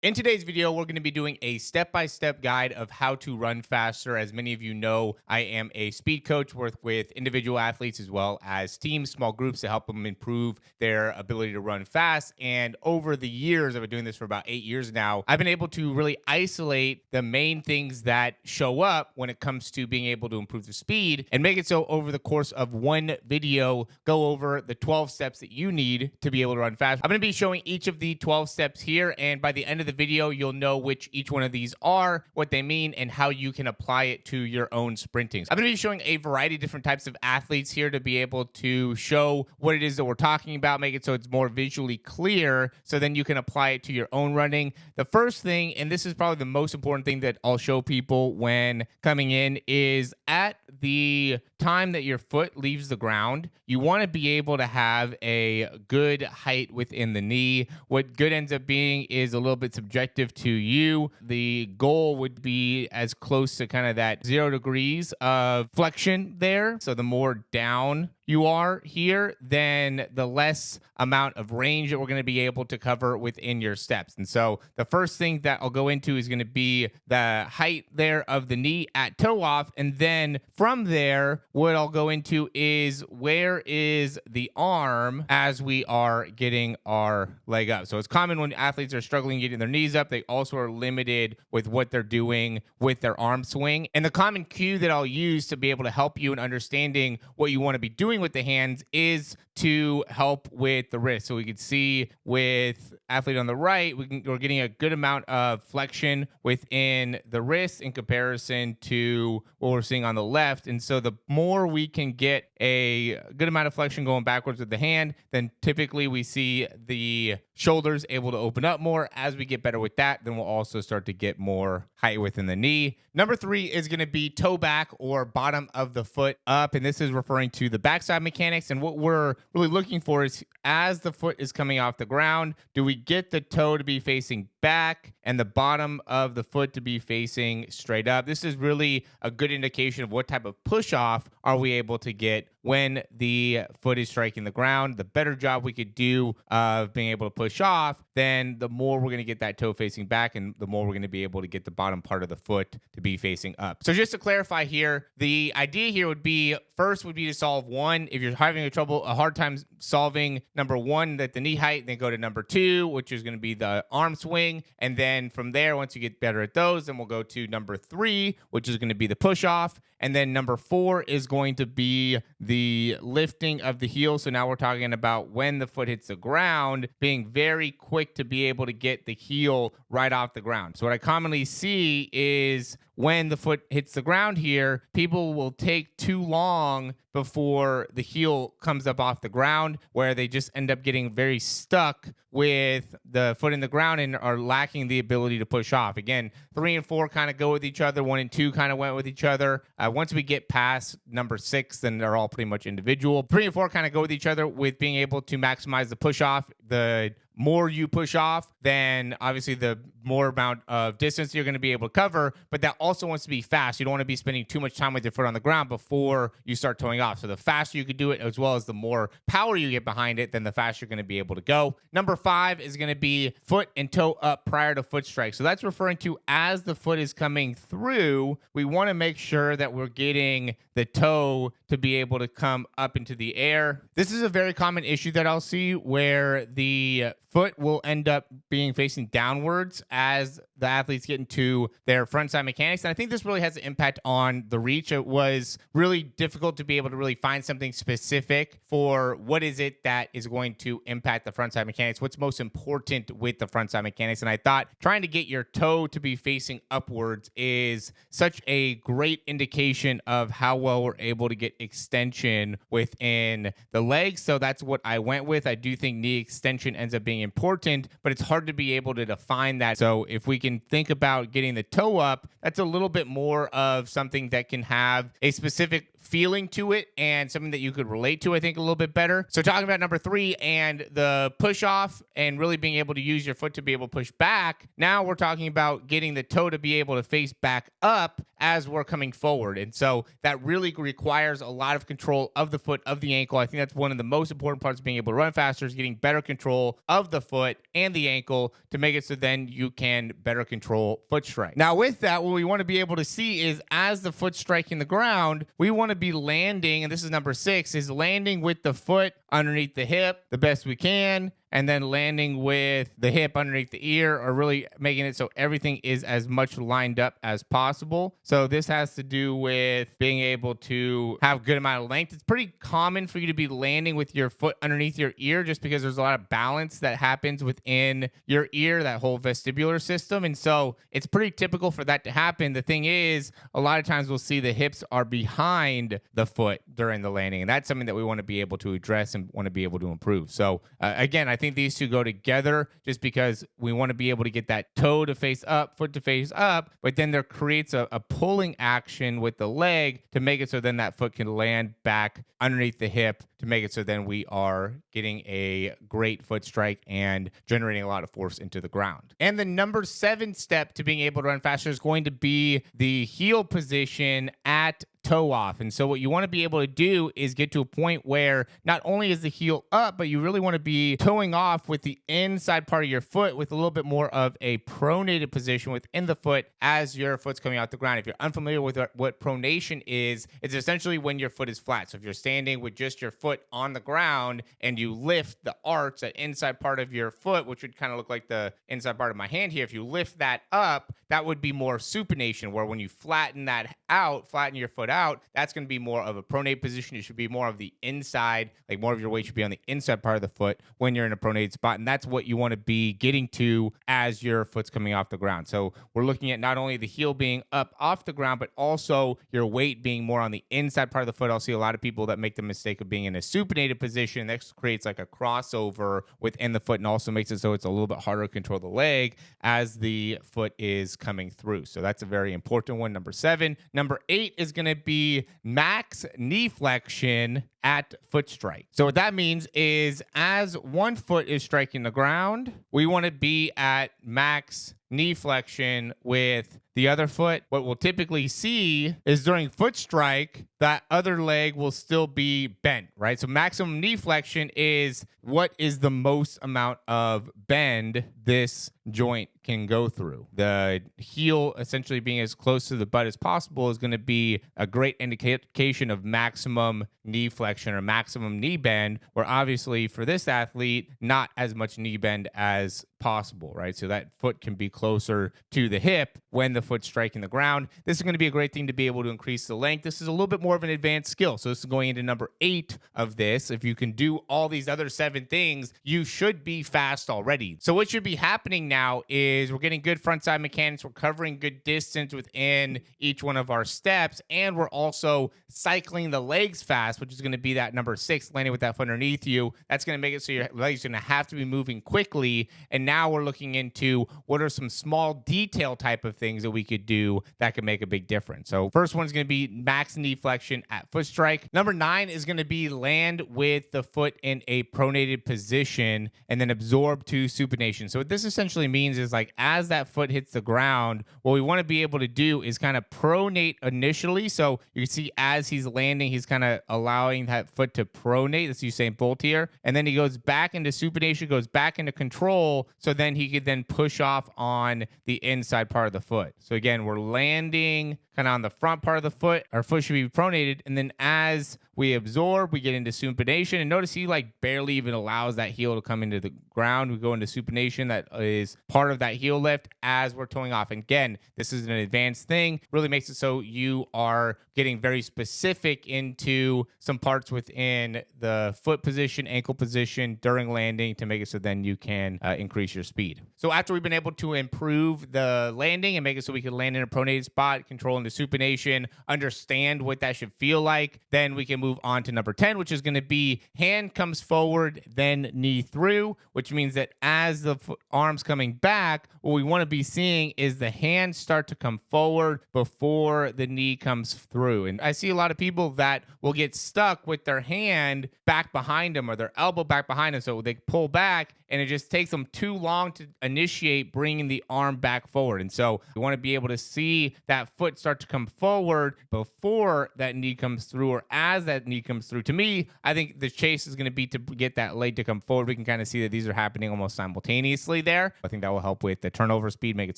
In today's video, we're going to be doing a step-by-step guide of how to run faster. As many of you know, I am a speed coach, work with individual athletes as well as teams, small groups to help them improve their ability to run fast. And over the years, I've been doing this for about 8 years now, I've been able to really isolate the main things that show up when it comes to being able to improve the speed and make it so over the course of one video, go over the 12 steps that you need to be able to run fast. I'm going to be showing each of the 12 steps here, and by the end of the video, you'll know which each one of these are, what they mean, and how you can apply it to your own sprinting. I'm going to be showing a variety of different types of athletes here to be able to show what it is that we're talking about, make it so it's more visually clear, so then you can apply it to your own running. The first thing, and this is probably the most important thing that I'll show people when coming in, is at the time that your foot leaves the ground, you want to be able to have a good height within the knee. What good ends up being is a little bit subjective to you. The goal would be as close to kind of that 0 degrees of flexion there. So the more down you are here, then the less amount of range that we're going to be able to cover within your steps. And so the first thing that I'll go into is going to be the height there of the knee at toe off. And then from there, what I'll go into is where is the arm as we are getting our leg up. So it's common when athletes are struggling getting their knees up, they also are limited with what they're doing with their arm swing. And the common cue that I'll use to be able to help you in understanding what you want to be doing with the hands is to help with the wrist. So we could see with athlete on the right, we're getting a good amount of flexion within the wrist in comparison to what we're seeing on the left. And so the more we can get a good amount of flexion going backwards with the hand, then typically we see the shoulders able to open up more. As we get better with that, then we'll also start to get more height within the knee. Number 3 is going to be toe back or bottom of the foot up. And this is referring to the backside mechanics. And what we're really looking for is as the foot is coming off the ground, do we get the toe to be facing back and the bottom of the foot to be facing straight up? This is really a good indication of what type of push off are we able to get when the foot is striking the ground. The better job we could do of being able to push off, then the more we're going to get that toe facing back and the more we're going to be able to get the bottom part of the foot to be facing up. So just to clarify here, the idea here would be first would be to solve one. If you're having a hard time solving number 1, that the knee height, then go to number 2, which is going to be the arm swing. And then from there, once you get better at those, then we'll go to number 3, which is going to be the push off. And then number 4 is going to be the lifting of the heel. So now we're talking about when the foot hits the ground, being very quick to be able to get the heel right off the ground. So what I commonly see is when the foot hits the ground here, people will take too long before the heel comes up off the ground, where they just end up getting very stuck with the foot in the ground and are lacking the ability to push off. Again, 3 and 4 kind of go with each other. 1 and 2 kind of went with each other. Once we get past number 6, then they're all pretty much individual. 3 and 4 kind of go with each other with being able to maximize the push off. The more you push off, then obviously the more amount of distance you're going to be able to cover, but that also wants to be fast. You don't want to be spending too much time with your foot on the ground before you start toeing off. So the faster you can do it, as well as the more power you get behind it, then the faster you're going to be able to go. Number 5 is going to be foot and toe up prior to foot strike. So that's referring to as the foot is coming through, we want to make sure that we're getting the toe to be able to come up into the air. This is a very common issue that I'll see where the foot will end up being facing downwards as the athletes get into their front side mechanics. And I think this really has an impact on the reach. It was really difficult to be able to really find something specific for what is it that is going to impact the front side mechanics, what's most important with the front side mechanics. And I thought trying to get your toe to be facing upwards is such a great indication of how well we're able to get extension within the legs. So that's what I went with. I do think knee extension ends up being important, but it's hard to be able to define that. So if we can think about getting the toe up, that's a little bit more of something that can have a specific feeling to it and something that you could relate to, I think, a little bit better. So talking about number 3 and the push off and really being able to use your foot to be able to push back, now we're talking about getting the toe to be able to face back up as we're coming forward. And so that really requires a lot of control of the foot, of the ankle. I think that's one of the most important parts of being able to run faster, is getting better control of the foot and the ankle to make it so then you can better control foot strike. Now with that, what we want to be able to see is as the foot striking the ground, we want to be landing, and this is number 6, is landing with the foot underneath the hip the best we can, and then landing with the hip underneath the ear, or really making it so everything is as much lined up as possible. So this has to do with being able to have a good amount of length. It's pretty common for you to be landing with your foot underneath your ear just because there's a lot of balance that happens within your ear, that whole vestibular system. And so it's pretty typical for that to happen. The thing is, a lot of times we'll see the hips are behind the foot during the landing, and that's something that we want to be able to address and want to be able to improve. So again, I think these two go together just because we want to be able to get that toe to face up, foot to face up, but then there creates a pulling action with the leg to make it so then that foot can land back underneath the hip to make it so then we are getting a great foot strike and generating a lot of force into the ground. And the number 7 step to being able to run faster is going to be the heel position at toe off. And so what you want to be able to do is get to a point where not only is the heel up, but you really want to be toeing off with the inside part of your foot with a little bit more of a pronated position within the foot as your foot's coming out the ground. If you're unfamiliar with what pronation is, it's essentially when your foot is flat. So if you're standing with just your foot on the ground and you lift the arch, that inside part of your foot, which would kind of look like the inside part of my hand here, if you lift that up, that would be more supination, where when you flatten that out, flatten your foot out, that's going to be more of a pronate position. You should be more of the inside, like more of your weight should be on the inside part of the foot when you're in a pronated spot. And that's what you want to be getting to as your foot's coming off the ground. So we're looking at not only the heel being up off the ground, but also your weight being more on the inside part of the foot. I'll see a lot of people that make the mistake of being in a supinated position. That creates like a crossover within the foot and also makes it so it's a little bit harder to control the leg as the foot is coming through. So that's a very important one, number 7. Number 8 is going to be max knee flexion at foot strike. So what that means is as one foot is striking the ground, we want to be at max knee flexion with the other foot. What we'll typically see is during foot strike, that other leg will still be bent, right? So maximum knee flexion is what is the most amount of bend this joint can go through. The heel essentially being as close to the butt as possible is going to be a great indication of maximum knee flexion or maximum knee bend, where obviously for this athlete, not as much knee bend as possible, right? So that foot can be closer to the hip when the foot's striking the ground. This is going to be a great thing to be able to increase the length. This is a little bit more of an advanced skill. So this is going into number 8 of this. If you can do all these other 7 things, you should be fast already. So what should be happening now is we're getting good front side mechanics. We're covering good distance within each one of our steps. And we're also cycling the legs fast, which is going to be that number 6, landing with that foot underneath you. That's going to make it so your legs are going to have to be moving quickly. And now we're looking into what are some small detail type of things that we could do that could make a big difference. So first one is going to be max knee flexion at foot strike. Number 9 is going to be land with the foot in a pronated position and then absorb to supination. So what this essentially means is like as that foot hits the ground, what we want to be able to do is kind of pronate initially. So you can see as he's landing, he's kind of allowing that foot to pronate. That's Usain Bolt here. And then he goes back into supination, goes back into control. So then he could then push off on the inside part of the foot. So again, we're landing kind of on the front part of the foot. Our foot should be pronated. And then as we absorb, we get into supination. And notice he like barely even allows that heel to come into the ground. We go into supination. That is part of that heel lift as we're toeing off. And again, this is an advanced thing. Really makes it so you are getting very specific into some parts within the foot position, ankle position during landing to make it so then you can increase your speed. So after we've been able to improve the landing and make it so we can land in a pronated spot, controlling the the supination, understand what that should feel like. Then we can move on to number 10, which is going to be hand comes forward, then knee through, which means that as the arms coming back, what we want to be seeing is the hand start to come forward before the knee comes through. And I see a lot of people that will get stuck with their hand back behind them or their elbow back behind them. So they pull back and it just takes them too long to initiate bringing the arm back forward. And so we want to be able to see that foot start to come forward before that knee comes through or as that knee comes through. To me, I think the chase is going to be to get that leg to come forward. We can kind of see that these are happening almost simultaneously there. I think that will help with the turnover speed, make it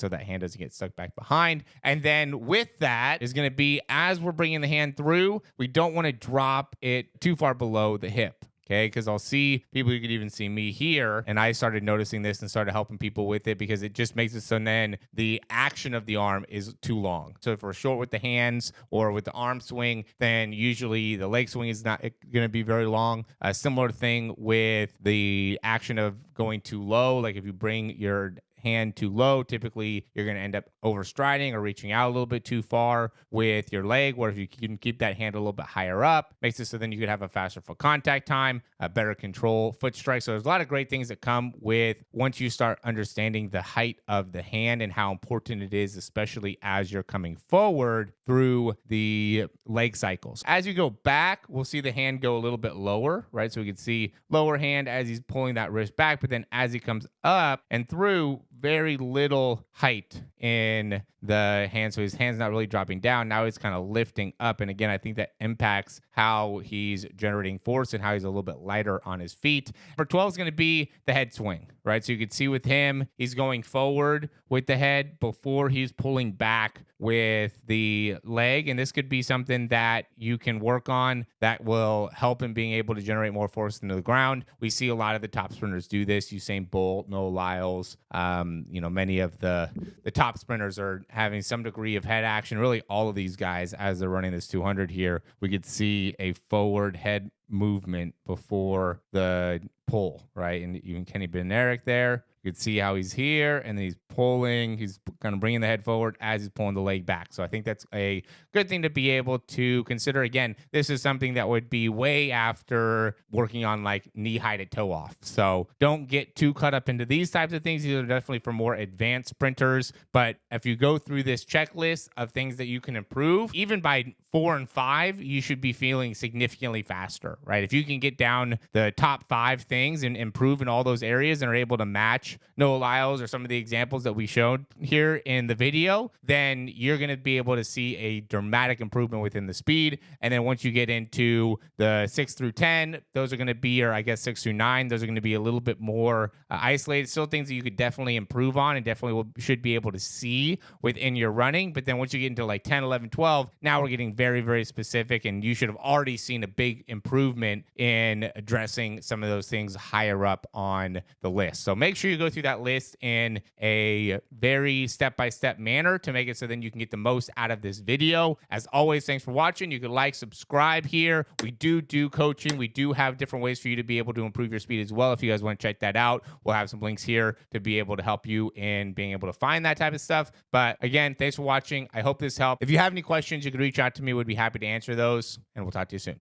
so that hand doesn't get stuck back behind. And then with that is going to be as we're bringing the hand through, we don't want to drop it too far below the hip. Okay, because I'll see people, you could even see me here, and I started noticing this and started helping people with it because it just makes it so then the action of the arm is too long. So if we're short with the hands or with the arm swing, then usually the leg swing is not going to be very long. A similar thing with the action of going too low, like if you bring your hand too low, typically you're going to end up overstriding or reaching out a little bit too far with your leg, where if you can keep that hand a little bit higher up, makes it so then you could have a faster foot contact time, a better control foot strike. So there's a lot of great things that come with once you start understanding the height of the hand and how important it is, especially as you're coming forward through the leg cycles. As you go back, we'll see the hand go a little bit lower, right? So we can see lower hand as he's pulling that wrist back, but then as he comes up and through, very little height in the hand. So his hand's not really dropping down. Now he's kind of lifting up. And again, I think that impacts how he's generating force and how he's a little bit lighter on his feet. Number 12 is going to be the head swing, right? So you can see with him, he's going forward with the head before he's pulling back with the leg. And this could be something that you can work on that will help in being able to generate more force into the ground. We see a lot of the top sprinters do this. Usain Bolt, Noah Lyles, many of the top sprinters are having some degree of head action. Really, all of these guys, as they're running this 200 here, we could see a forward head movement before the pull, right? And even Kenny Benerick there, you could see how he's here and then he's pulling, he's kind of bringing the head forward as he's pulling the leg back. So I think that's a good thing to be able to consider. Again, this is something that would be way after working on like knee high to toe off. So don't get too caught up into these types of things. These are definitely for more advanced sprinters. But if you go through this checklist of things that you can improve, even by 4 and 5, you should be feeling significantly faster, right? If you can get down the top 5 things and improve in all those areas and are able to match Noah Lyles or some of the examples that we showed here in the video, then you're going to be able to see a dramatic improvement within the speed. And then once you get into the 6 through 10, those are going to be, or I guess 6 through 9, those are going to be a little bit more isolated. Still things that you could definitely improve on and definitely should be able to see within your running. But then once you get into like 10, 11, 12, now we're getting very, very specific, and you should have already seen a big improvement in addressing some of those things higher up on the list. So make sure you go through that list in a very step-by-step manner to make it so then you can get the most out of this video. As always, thanks for watching. You can like, subscribe here. We do coaching. We do have different ways for you to be able to improve your speed as well. If you guys want to check that out, we'll have some links here to be able to help you in being able to find that type of stuff. But again, thanks for watching. I hope this helped. If you have any questions, you can reach out to me. We'd be happy to answer those, and we'll talk to you soon.